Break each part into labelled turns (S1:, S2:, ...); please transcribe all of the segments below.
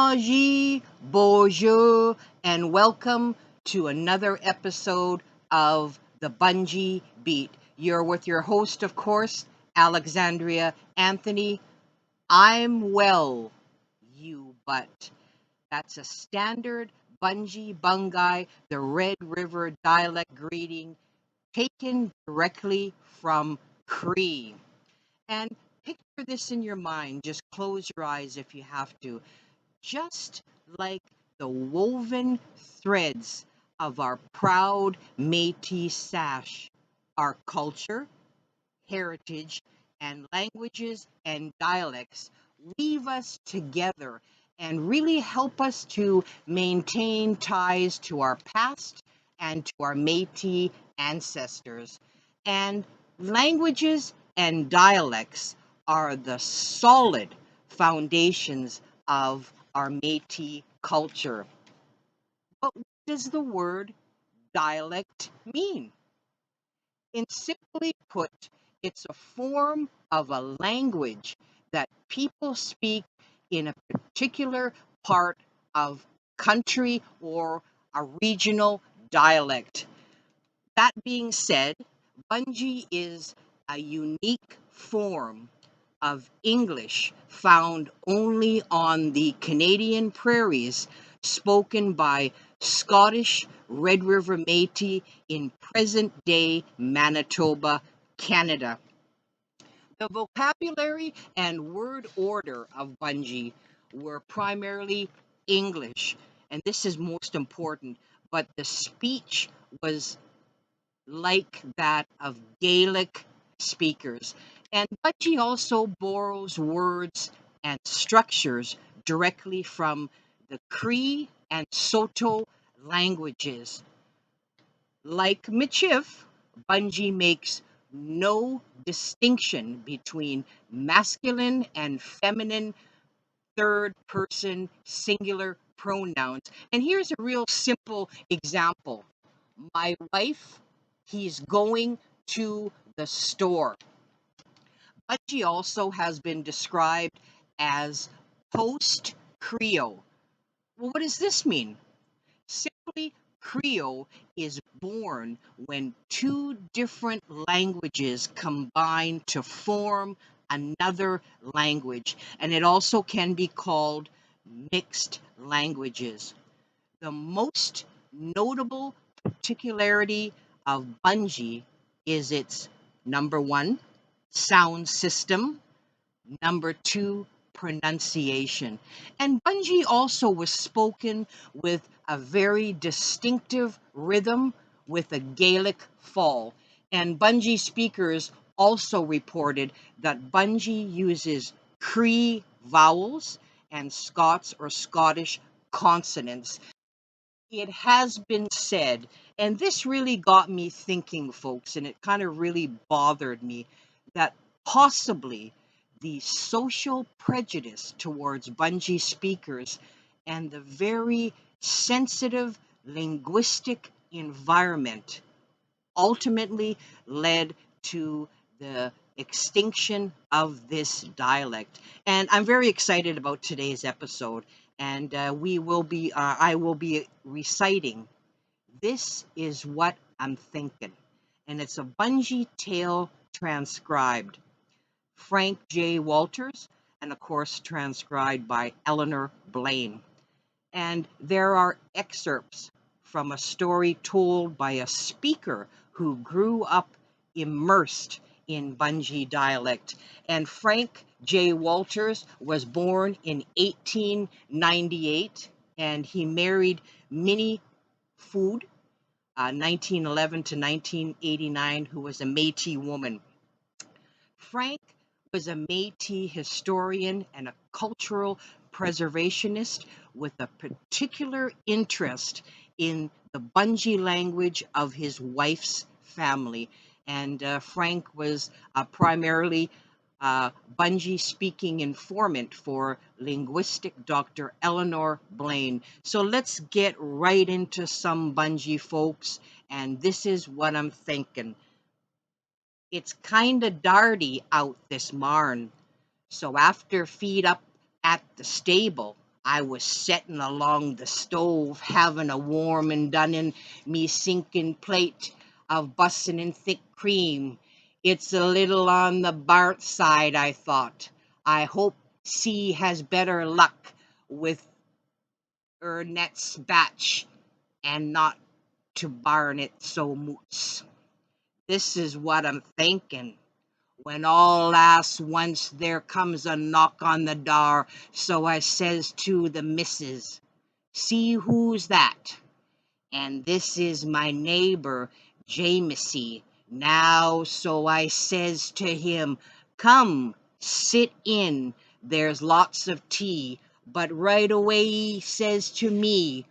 S1: Maji, bonjour, and welcome to another episode of the Bungi Beat. You're with your host, of course, Alexandria Anthony. I'm well, you but. That's a standard Bungi, the Red River Dialect greeting taken directly from Cree. And picture this in your mind. Just close your eyes if you have to. Just like the woven threads of our proud Metis Sash, our culture, heritage, and languages and dialects weave us together and really help us to maintain ties to our past and to our Métis ancestors. And languages and dialects are the solid foundations of our Métis culture. But what does the word dialect mean? And simply put, it's a form of a language that people speak in a particular part of country or a regional dialect. That being said, Bungi is a unique form of English found only on the Canadian prairies, spoken by Scottish Red River Métis in present day Manitoba, Canada. The vocabulary and word order of Bungi were primarily English, and this is most important, but the speech was like that of Gaelic speakers. And Budgie also borrows words and structures directly from the Cree and Soto languages. Like Michif, Bungie makes no distinction between masculine and feminine third person singular pronouns. And here's a real simple example. My wife, he's going to the store. Budgie also has been described as post Creole. Well, what does this mean? Simply, Creole is born when two different languages combine to form another language, and it also can be called mixed languages. The most notable particularity of Bungi is its number one, sound system, number two, pronunciation. And Bungi also was spoken with a very distinctive rhythm with a Gaelic fall. And Bungi speakers also reported that Bungi uses Cree vowels and Scots or Scottish consonants. It has been said, and this really got me thinking, folks, and it kind of really bothered me that possibly the social prejudice towards Bungi speakers and the very sensitive linguistic environment ultimately led to the extinction of this dialect. And I'm very excited about today's episode. And I will be reciting This Is What I'm Thinking. And it's a Bungi tale transcribed. Frank J. Walters, and of course transcribed by Eleanor Blaine. And there are excerpts from a story told by a speaker who grew up immersed in Bungi dialect. And Frank J. Walters was born in 1898, and he married Minnie Food, 1911 to 1989, who was a Métis woman. Frank was a Métis historian and a cultural preservationist with a particular interest in the Bungi language of his wife's family. And Frank was primarily a Bungi speaking informant for linguistic Dr. Eleanor Blaine. So let's get right into some Bungi, folks. And this is what I'm thinking. It's kinda darty out this marn, so after feed up at the stable, I was settin' along the stove, havin' a warm and done in me sinkin' plate of bussin' and thick cream. It's a little on the burnt side, I thought. I hope C has better luck with next batch and not to barn it so moots. This is what I'm thinkin'. When all lasts once there comes a knock on the door, so I says to the missus, "See who's that?" And this is my neighbor, Jamesy. Now, so I says to him, "Come, sit in, there's lots of tea." But right away he says to me,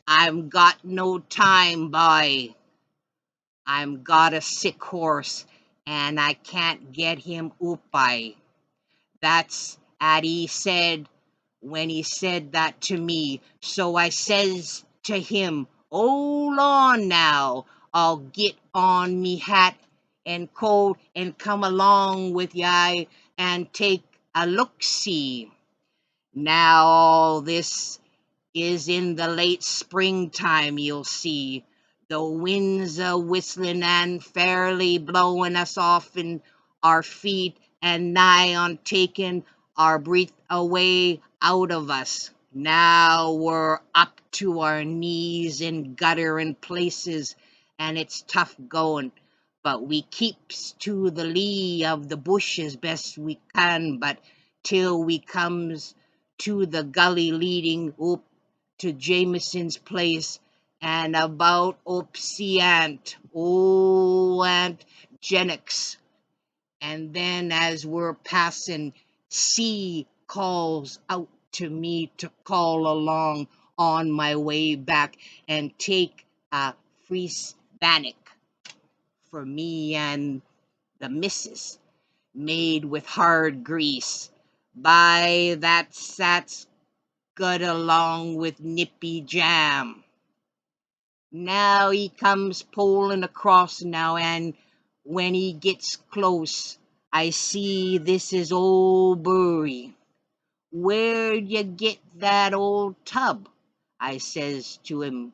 S1: "I've got no time, boy. I'm got a sick horse, and I can't get him oop. That's at he said when he said that to me. So I says to him, "Hold on now, I'll get on me hat and coat and come along with ye and take a look-see." Now all this is in the late springtime, you'll see. The winds a whistling and fairly blowing us off in our feet and nigh on taking our breath away out of us. Now we're up to our knees in gutter and places, and it's tough going. But we keeps to the lee of the bush as best we can, but till we comes to the gully leading up to Jameson's place and about Opsy Aunt, Aunt Jenix. And then as we're passing, C calls out to me to call along on my way back and take a Fries bannock for me and the missus, made with hard grease. By that's good along with nippy jam. Now he comes polin' across now, and when he gets close, I see this is old Bury. "Where'd you get that old tub?" I says to him.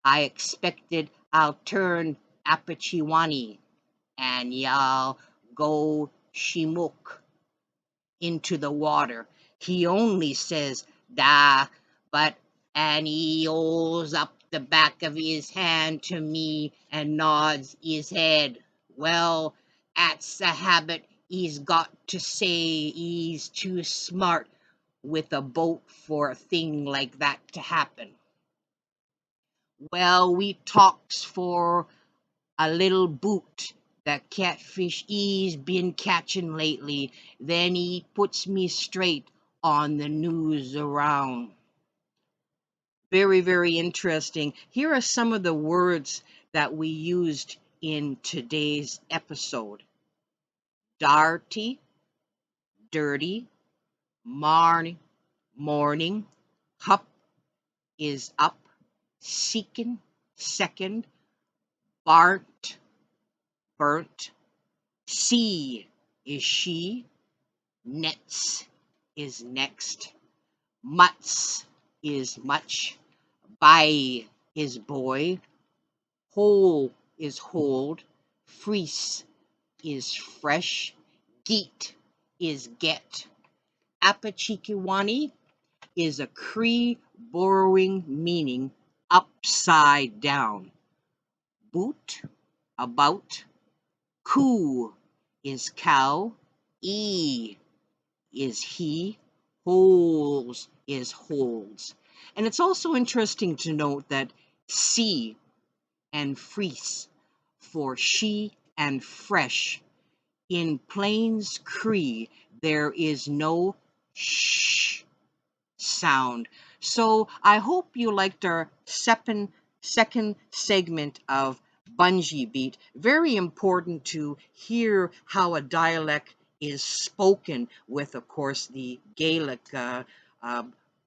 S1: I expected I'll turn Apachiwani and y'all go shimuk into the water. He only says, "Da," but and he holds up the back of his hand to me and nods his head. Well, that's a habit he's got to say he's too smart with a boat for a thing like that to happen. Well, we talks for a little boot that catfish he's been catching lately. Then he puts me straight on the news around. Very, very interesting. Here are some of the words that we used in today's episode: darty, dirty, morning, hup is up, seeking, second, burnt, see is she, nets is next, muts is much, by is boy, whole is hold, freeze is fresh, geet is get. Apachikiwani is a Cree borrowing meaning upside down. Boot, about, coo is cow, e is he, holes is holds. And it's also interesting to note that C and freeze for she and fresh. In Plains Cree, there is no sh sound. So I hope you liked our second segment of Bungi Beat. Very important to hear how a dialect is spoken with, of course, the Gaelic, uh,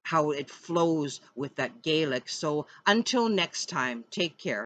S1: how it flows with that Gaelic. So until next time, take care.